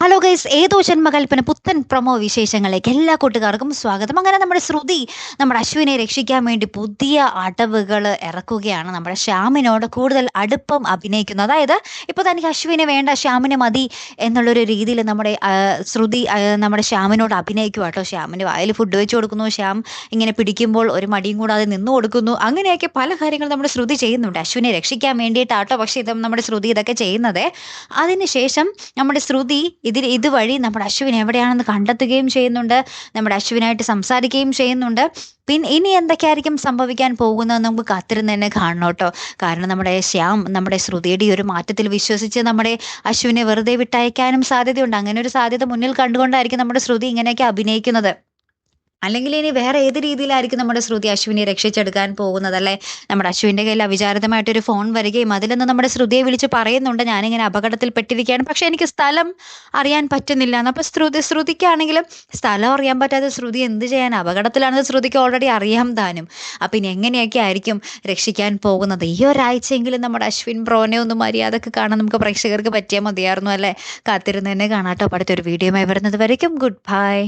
Hello guys, ഏതോ ജന്മകൽപ്പന പുത്തൻ promo വിശേഷങ്ങളിലേക്ക് എല്ലാ കൂട്ടുകാർക്കും സ്വാഗതം. അങ്ങനെ നമ്മുടെ ശ്രുതി നമ്മുടെ അശ്വിനെ രക്ഷിക്കാൻ വേണ്ടി പുതിയ അടവുകൾ ഇറക്കുകയാണ്. നമ്മുടെ ശ്യാമിനോട് കൂടുതൽ അടുപ്പം അഭിനയിക്കുന്നു. അതായത് ഇപ്പോൾ തനിക്ക് അശ്വിനെ വേണ്ട, ശ്യാമിനെ മതി എന്നുള്ളൊരു രീതിയിൽ നമ്മുടെ ശ്രുതി നമ്മുടെ ശ്യാമിനോട് അഭിനയിക്കുക കേട്ടോ. ശ്യാമിൻ്റെ വായിൽ ഫുഡ് വെച്ച് കൊടുക്കുന്നു, ശ്യാം ഇങ്ങനെ പിടിക്കുമ്പോൾ ഒരു മടിയും കൂടാതെ നിന്നു കൊടുക്കുന്നു. അങ്ങനെയൊക്കെ പല കാര്യങ്ങൾ നമ്മുടെ ശ്രുതി ചെയ്യുന്നുണ്ട് അശ്വിനെ രക്ഷിക്കാൻ വേണ്ടിയിട്ടാട്ടോ. പക്ഷേ നമ്മുടെ ശ്രുതി ഇതൊക്കെ ചെയ്യുന്നത്. അതിനുശേഷം നമ്മുടെ ശ്രുതി ഇതുവഴി നമ്മുടെ അശ്വിൻ എവിടെയാണെന്ന് കണ്ടെത്തുകയും ചെയ്യുന്നുണ്ട്. നമ്മുടെ അശ്വിനായിട്ട് സംസാരിക്കുകയും ചെയ്യുന്നുണ്ട്. പിന്നെ ഇനി എന്തൊക്കെയായിരിക്കും സംഭവിക്കാൻ പോകുന്നതെന്ന് നമുക്ക് കാത്തിരുന്ന് തന്നെ കാണണം കേട്ടോ. കാരണം നമ്മുടെ ശ്യാം നമ്മുടെ ശ്രുതിയുടെ ഒരു മാറ്റത്തിൽ വിശ്വസിച്ച് നമ്മുടെ അശ്വിനെ വെറുതെ വിട്ടയക്കാനും സാധ്യതയുണ്ട്. അങ്ങനെ ഒരു സാധ്യത മുന്നിൽ കണ്ടുകൊണ്ടായിരിക്കും നമ്മുടെ ശ്രുതി ഇങ്ങനെയൊക്കെ അഭിനയിക്കുന്നത്. അല്ലെങ്കിൽ ഇനി വേറെ ഏത് രീതിയിലായിരിക്കും നമ്മുടെ ശ്രുതി അശ്വിനെ രക്ഷിച്ചെടുക്കാൻ പോകുന്നത് അല്ലേ? നമ്മുടെ അശ്വിൻ്റെ കയ്യിൽ അവിചാരിതമായിട്ടൊരു ഫോൺ വരികയും അതിൽ നിന്ന് നമ്മുടെ ശ്രുതിയെ വിളിച്ച് പറയുന്നുണ്ട്, ഞാനിങ്ങനെ അപകടത്തിൽ പെട്ടിരിക്കുകയാണ്, പക്ഷെ എനിക്ക് സ്ഥലം അറിയാൻ പറ്റുന്നില്ല എന്ന്. അപ്പോൾ ശ്രുതിക്കാണെങ്കിലും സ്ഥലം അറിയാൻ പറ്റാതെ ശ്രുതി എന്ത് ചെയ്യാൻ? അപകടത്തിലാണെന്ന് ശ്രുതിക്ക് ഓൾറെഡി അറിയാം താനും. അപ്പം ഇനി എങ്ങനെയൊക്കെ ആയിരിക്കും രക്ഷിക്കാൻ പോകുന്നത്? ഈ ഒരാഴ്ചയെങ്കിലും നമ്മുടെ അശ്വിൻ ബ്രോനെ ഒന്ന് മര്യാദക്ക് കാണാൻ നമുക്ക് പ്രേക്ഷകർക്ക് പറ്റിയാൽ മതിയായിരുന്നു അല്ലേ? കാത്തിരുന്ന് തന്നെ കാണാട്ടോ. അടുത്തൊരു വീഡിയോയുമായി വരുന്നത് വരയ്ക്കും ഗുഡ് ബൈ.